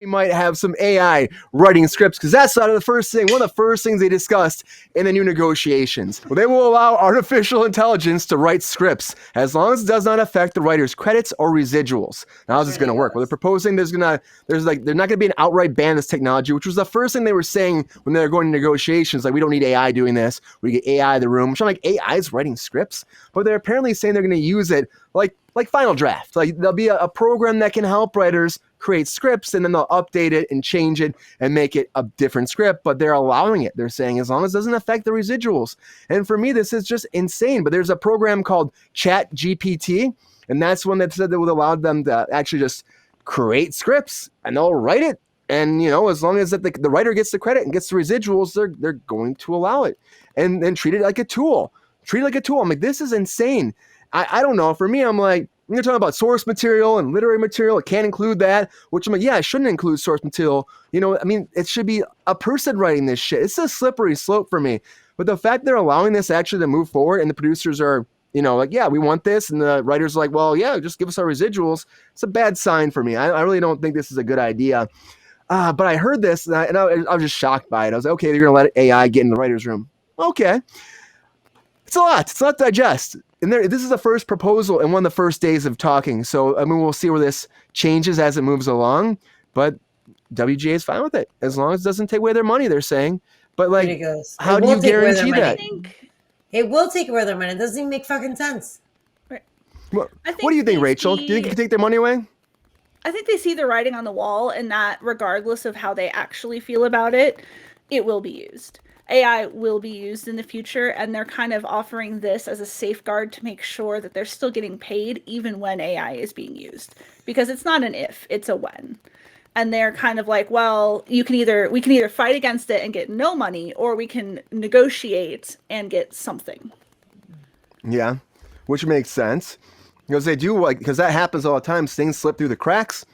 we might have some AI writing scripts, because that's one of the first things they discussed in the new negotiations. Well, they will allow artificial intelligence to write scripts as long as it does not affect the writer's credits or residuals. Now, how's this going to work? Well, they're proposing they're not going to be an outright ban of this technology, which was the first thing they were saying when they were going to negotiations. Like, we don't need AI doing this. We get AI in the room. Which I'm like, AI is writing scripts, but they're apparently saying they're going to use it like Final Draft. Like, there'll be a program that can help writers create scripts, and then they'll update it and change it and make it a different script, but they're allowing it. They're saying as long as it doesn't affect the residuals. And for me, this is just insane. But there's a program called Chat GPT, and that's one that said that would allow them to actually just create scripts, and they'll write it. And, as long as that the writer gets the credit and gets the residuals, they're going to allow it and treat it like a tool. Treat it like a tool. I'm like, this is insane. I don't know. For me, I'm like, you're talking about source material and literary material. It can't include that, which I'm like, yeah, I shouldn't include source material. It should be a person writing this shit. It's a slippery slope for me. But the fact they're allowing this actually to move forward, and the producers are, like, yeah, we want this. And the writers are like, well, yeah, just give us our residuals. It's a bad sign for me. I really don't think this is a good idea. But I heard this, and I was just shocked by it. I was like, okay, they're going to let AI get in the writer's room. Okay. It's a lot. It's not to digest. And this is the first proposal and one of the first days of talking. So, we'll see where this changes as it moves along. But WGA is fine with it, as long as it doesn't take away their money, they're saying. But, like, how do you guarantee that? It will take away their money. It doesn't even make fucking sense. Right. Well, what do you think, Rachel? Do you think it can take their money away? I think they see the writing on the wall, and that regardless of how they actually feel about it, it will be used. AI will be used in the future, and they're kind of offering this as a safeguard to make sure that they're still getting paid even when AI is being used, because it's not an if, it's a when. And they're kind of like, well, we can either fight against it and get no money, or we can negotiate and get something. Yeah, which makes sense, because they do, because that happens all the time. Things slip through the cracks.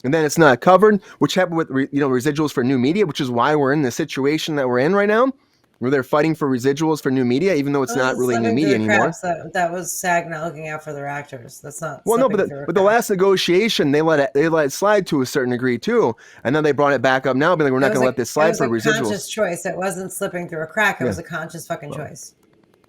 And then it's not covered, which happened with residuals for new media, which is why we're in the situation that we're in right now, where they're fighting for residuals for new media, even though it's not really new media anymore. That was SAG not looking out for their actors. That's not. Well, no, but the last negotiation, they let it slide to a certain degree too, and then they brought it back up now, being like, we're not going to let this slide for residuals. It was a conscious choice. It wasn't slipping through a crack. It was a conscious fucking choice.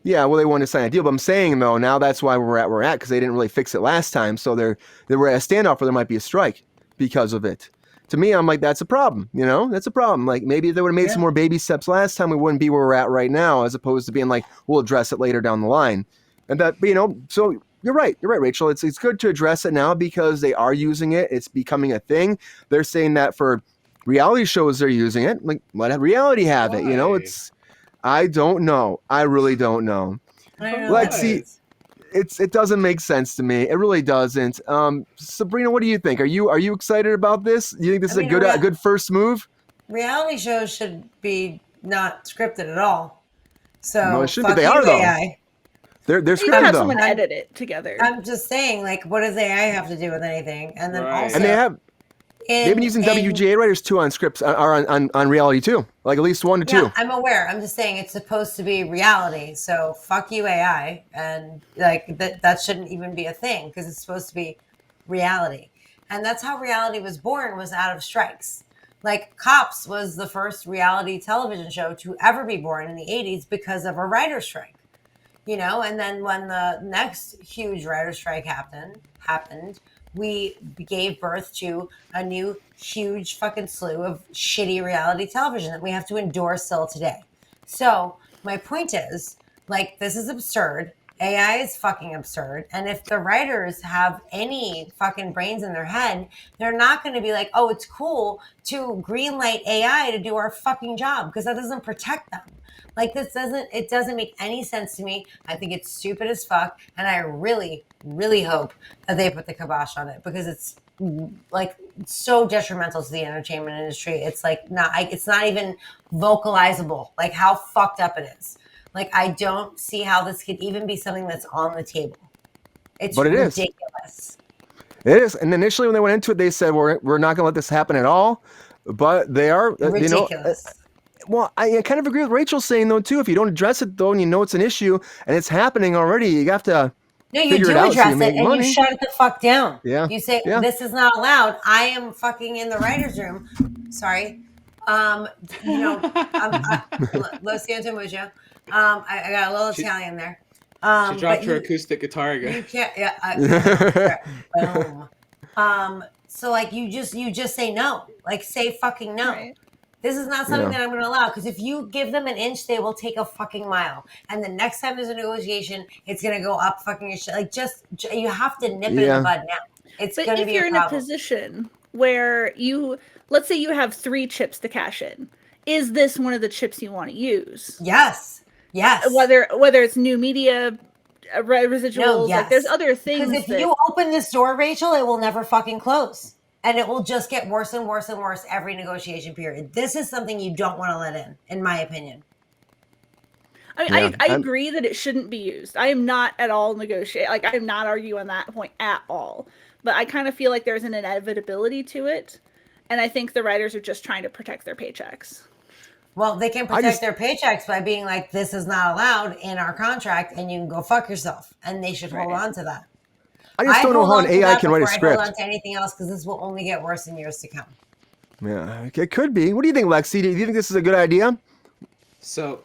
Yeah, well, they wanted to sign a deal, but I'm saying though, now that's why we're at, because they didn't really fix it last time, so they were at a standoff where there might be a strike because of it. To me, I'm like, that's a problem. That's a problem. Like, maybe if they would have made some more baby steps last time, we wouldn't be where we're at right now, as opposed to being like, we'll address it later down the line. And that, so you're right, Rachel. It's good to address it now because they are using it. It's becoming a thing. They're saying that for reality shows, they're using it. Like, let reality have it. I don't know. I really don't know. Lexi, it doesn't make sense to me. It really doesn't. Sabrina, what do you think? Are you excited about this? Do you think this is a good first move? Reality shows should be not scripted at all. So no, it should be. They are though. AI. They're scripted though. You can have someone edit it together. I'm just saying, like, what does AI have to do with anything? And then also, and they've been using WGA writers too on scripts, or on reality too, like at least 1 to 2. Yeah, I'm aware. I'm just saying it's supposed to be reality. So fuck you, AI, and like that shouldn't even be a thing because it's supposed to be reality. And that's how reality was born, was out of strikes. Like, Cops was the first reality television show to ever be born in the 80s because of a writer's strike. And then when the next huge writer's strike happened, we gave birth to a new huge fucking slew of shitty reality television that we have to endure still today. So my point is, like, this is absurd. AI is fucking absurd. And if the writers have any fucking brains in their head, they're not going to be like, oh, it's cool to greenlight AI to do our fucking job, because that doesn't protect them. Like, it doesn't make any sense to me. I think it's stupid as fuck. And I really, really hope that they put the kibosh on it, because it's like so detrimental to the entertainment industry. It's like it's not even vocalizable, like how fucked up it is. Like, I don't see how this could even be something that's on the table. It's ridiculous. It is. And initially when they went into it, they said, we're not going to let this happen at all. But they are ridiculous. Well, I kind of agree with Rachel saying, though, too, if you don't address it, though, and it's an issue and it's happening already, you have to No, you figure do it out so address you it make and money. you shut it the fuck down. Yeah. You say, Yeah. this is not allowed. I am fucking in the writer's room. Sorry. You know, Lo siento mucho. I got a little Italian there. She dropped her acoustic guitar again. You can't, yeah, boom. So like you just say no. Like say fucking no. Right. This is not something Yeah. that I'm going to allow, because if you give them an inch, they will take a fucking mile. And the next time there's a negotiation, it's going to go up fucking your shit. Like you have to nip it in Yeah. the bud now. It's But going to if be you're a in a problem. position where let's say you have 3 chips to cash in, is this one of the chips you want to use? Yes. Whether it's new media residuals, No, yes. like there's other things. Because if you open this door, Rachel, it will never fucking close. And it will just get worse and worse and worse every negotiation period. This is something you don't want to let in my opinion. I mean, I agree that it shouldn't be used. I am not at all negotiate. Like, I am not arguing that point at all. But I kind of feel like there's an inevitability to it. And I think the writers are just trying to protect their paychecks. Well, they can protect their paychecks by being like, this is not allowed in our contract and you can go fuck yourself. And they should hold on to that. I just don't know how an AI can write a I script. hold on to anything else, because this will only get worse in years to come. Yeah, it could be. What do you think, Lexi? Do you think this is a good idea? So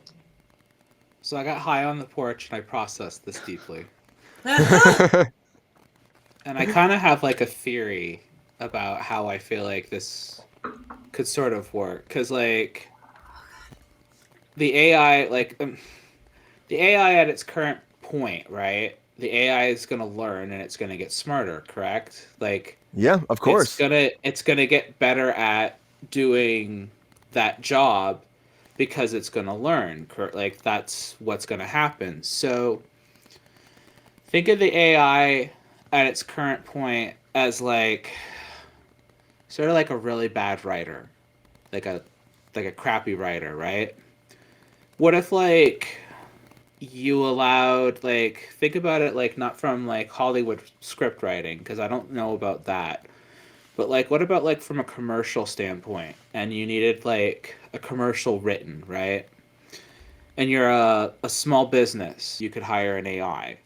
I got high on the porch and I processed this deeply. And I kind of have like a theory about how I feel like this could sort of work. Because like the AI, the AI at its current point, right? The AI is going to learn and it's going to get smarter, correct? Like, yeah, of course. It's gonna get better at doing that job because it's gonna learn. Like, that's what's gonna happen. So think of the AI at its current point as like sort of like a really bad writer, like a crappy writer, right? What if like you allowed, like, think about it like not from like Hollywood script writing, because I don't know about that, but like what about like from a commercial standpoint, and you needed like a commercial written, right? And you're a small business, you could hire an AI,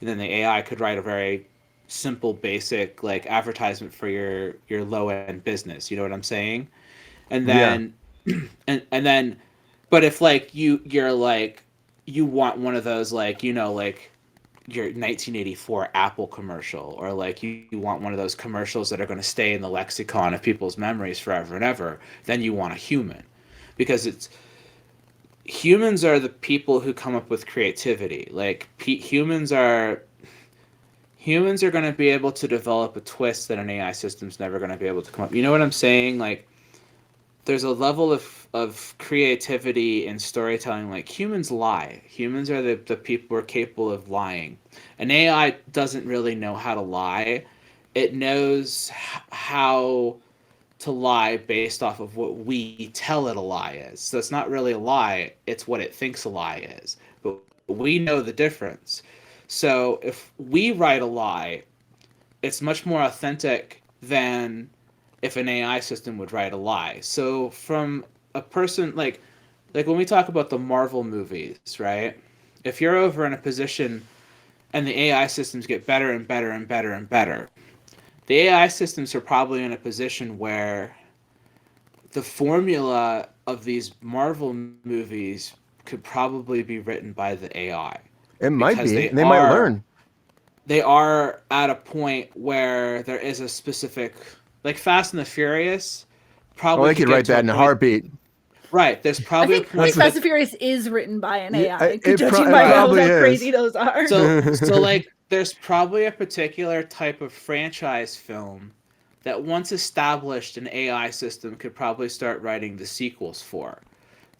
and then the AI could write a very simple, basic like advertisement for your low end business. You know what I'm saying? And then and then, but if like you're like, you want one of those, like, you know, like your 1984 Apple commercial, or like you want one of those commercials that are going to stay in the lexicon of people's memories forever and ever, then you want a human, because humans are the people who come up with creativity. Like humans are going to be able to develop a twist that an AI system's never going to be able to come up. You know what I'm saying? Like, there's a level of creativity in storytelling. Like, humans lie. Humans are the people who are capable of lying. An AI doesn't really know how to lie. It knows how to lie based off of what we tell it a lie is. So it's not really a lie, it's what it thinks a lie is. But we know the difference. So if we write a lie, it's much more authentic than if an AI system would write a lie. So from a person, like when we talk about the Marvel movies, right? If you're over in a position and the AI systems get better and better and better and better, the AI systems are probably in a position where the formula of these Marvel movies could probably be written by the AI. It might be. They might learn. They are at a point where there is a specific, like Fast and the Furious, probably. Oh, they could write that in a heartbeat. Right. There's probably I think Fast and Furious is written by an AI, judging by how crazy those are. So like, there's probably a particular type of franchise film that once established, an AI system could probably start writing the sequels for.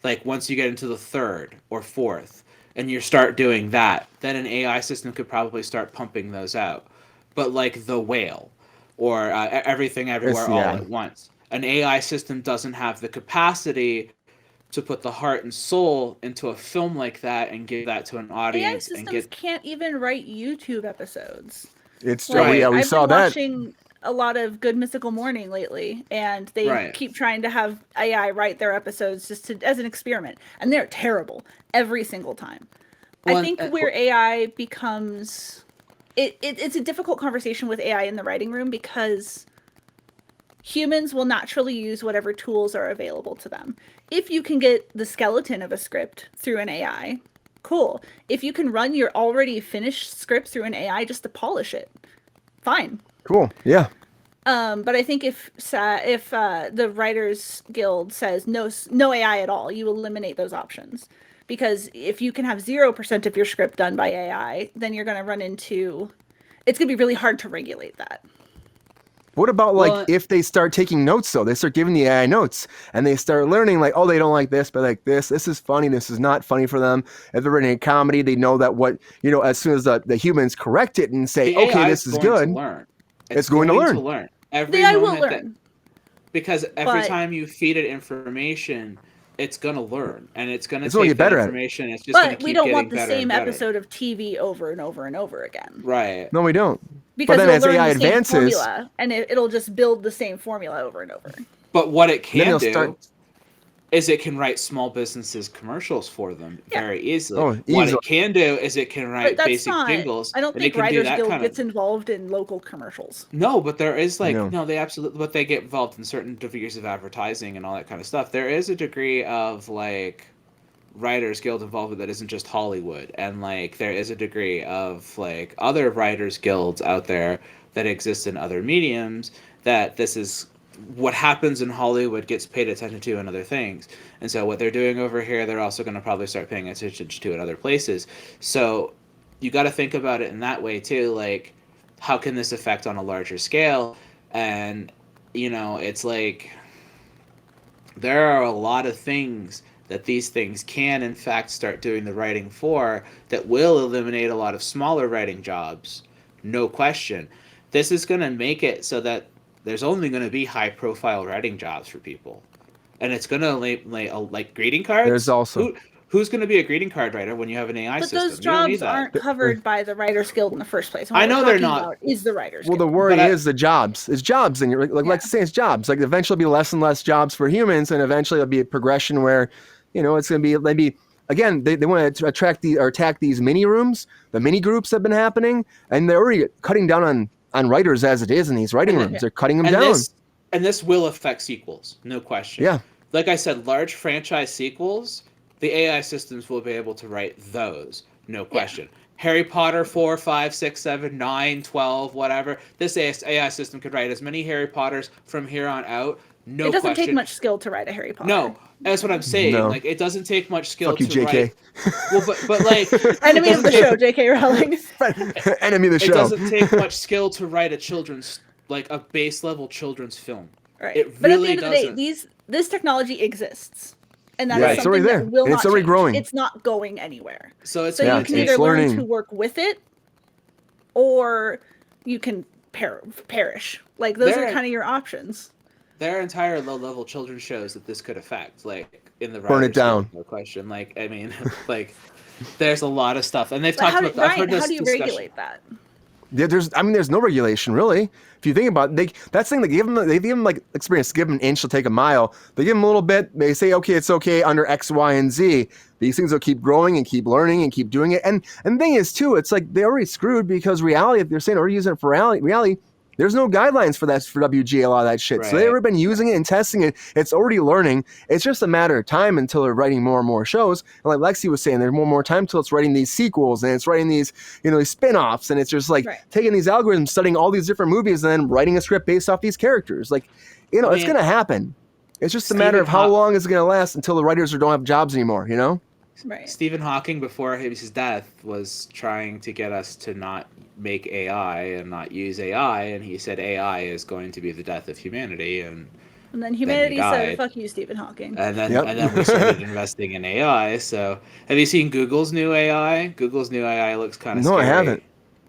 Like, once you get into the third or fourth, and you start doing that, then an AI system could probably start pumping those out. But like The Whale, or Everything Everywhere All at Once, an AI system doesn't have the capacity to put the heart and soul into a film like that and give that to an audience. AI systems can't even write YouTube episodes. It's true. Yeah, we saw that. I've been watching a lot of Good Mystical Morning lately, and they keep trying to have AI write their episodes just as an experiment, and they're terrible every single time. I think where AI becomes it's a difficult conversation with AI in the writing room because humans will naturally use whatever tools are available to them. If you can get the skeleton of a script through an AI, cool. If you can run your already finished script through an AI just to polish it, fine. Cool. Yeah. But I think if the Writers Guild says no AI at all, you eliminate those options. Because if you can have 0% of your script done by AI, then you're going to run into... It's going to be really hard to regulate that. What about if they start taking notes though? They start giving the AI notes and they start learning like, oh, they don't like this, but like this is funny. This is not funny for them. If they're writing a comedy, they know that as soon as the humans correct it and say, okay, this is good. It's going to learn. Every the AI will moment learn. Because every time you feed it information, it's going to learn and it's going to take get better information. It's just going to keep getting better. But we don't want the same episode of TV over and over and over again. Right. No, we don't. Because but then as learn AI the same advances, formula, and it'll just build the same formula over and over. But what it can do is it can write small businesses commercials for them very easily. Oh, what it can do is it can write basic jingles. I don't think Writers Guild gets involved in local commercials. No, but there is they absolutely, but they get involved in certain degrees of advertising and all that kind of stuff. There is a degree of Writers Guild involvement that isn't just Hollywood, and there is a degree of other Writers Guilds out there that exist in other mediums that this is what happens in Hollywood gets paid attention to in other things. And so what they're doing over here, they're also going to probably start paying attention to in other places. So you got to think about it in that way too. How can this affect on a larger scale? And, it's there are a lot of things that these things can, in fact, start doing the writing for that will eliminate a lot of smaller writing jobs. No question. This is going to make it so that there's only going to be high-profile writing jobs for people, and it's going to like greeting cards. There's also who's going to be a greeting card writer when you have an AI system. But those jobs aren't covered by the Writers Guild in the first place. I know they're not. Is the Writers Guild? Well, the worry is the jobs. It's jobs, and you're Lexi saying it's jobs. Eventually, it'll be less and less jobs for humans, and eventually, it'll be a progression where, it's going to be maybe. Again, they want to attack these mini rooms. The mini groups have been happening, and they're already cutting down on writers as it is in these writing rooms. They're cutting them down. This will affect sequels, no question. Yeah. Like I said, large franchise sequels, the AI systems will be able to write those, no question. Yeah. Harry Potter 4, 5, 6, 7, 9, 12, whatever. This AI system could write as many Harry Potters from here on out, no question. It doesn't take much skill to write a Harry Potter. No, that's what I'm saying. No. It doesn't take much skill Fuck you, to JK. write. Well, but enemy of the show, JK Rowling. Enemy of the show. It doesn't take much skill to write a children's a base level children's film. Right. It but really at the end of the day, this technology exists, and that is something that will not change. Growing. It's not going anywhere. So you can either learn to work with it, or you can perish. Those are kind of your options. There are entire low-level children's shows that this could affect, in the burn it down. No question. There's a lot of stuff, and they've talked about. I've heard this how do you regulate that? Yeah, there's no regulation really. If you think about it, they give them experience. Give them an inch, they'll take a mile. They give them a little bit. They say, okay, it's okay under X, Y, and Z. These things will keep growing and keep learning and keep doing it. And the thing is too, it's they already screwed because reality. If they're saying we're using it for reality. There's no guidelines for that for WGA, a lot of that shit. Right. So they've already been using it and testing it. It's already learning. It's just a matter of time until they're writing more and more shows. And like Lexi was saying, there's more and more time until it's writing these sequels and it's writing these, these spin-offs. And it's just taking these algorithms, studying all these different movies and then writing a script based off these characters. It's going to happen. It's just a matter of how long is it going to last until the writers don't have jobs anymore, Right. Stephen Hawking, before his death, was trying to get us to not make AI and not use AI, and he said AI is going to be the death of humanity, and then humanity said, "Fuck you, Stephen Hawking." And then we started investing in AI. So, have you seen Google's new AI? Google's new AI looks kind of scary. No, I haven't.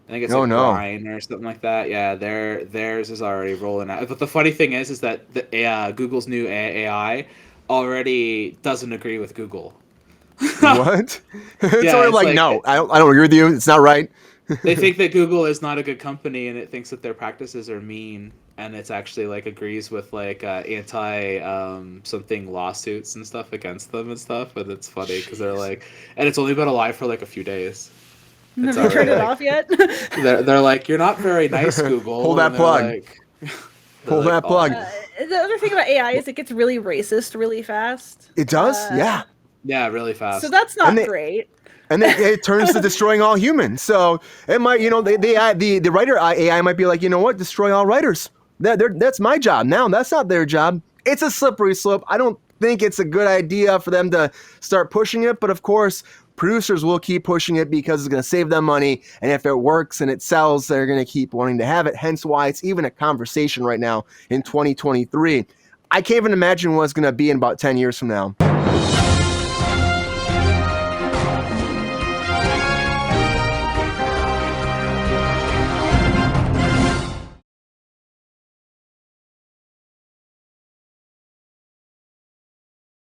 I think it's Brine or something like that. Yeah, theirs is already rolling out. But the funny thing is that Google's new AI already doesn't agree with Google. What? It's already no, I don't agree with you. It's not right. They think that Google is not a good company, and it thinks that their practices are mean, and it's actually agrees with anti something lawsuits and stuff against them and stuff. But it's funny because they're and it's only been alive for a few days. It's Have you turned it already off yet? they're like, you're not very nice, Google. Pull that And they're plug. like- Pull they're that like, plug. The other thing about AI is it gets really racist really fast. It does? Yeah. Yeah, really fast. So that's not And they- great. And then it turns to destroying all humans. So it might, the writer AI might be like, you know what, destroy all writers. That's my job. Now that's not their job. It's a slippery slope. I don't think it's a good idea for them to start pushing it, but of course, producers will keep pushing it because it's going to save them money. And if it works and it sells, they're going to keep wanting to have it. Hence why it's even a conversation right now in 2023. I can't even imagine what it's going to be in about 10 years from now.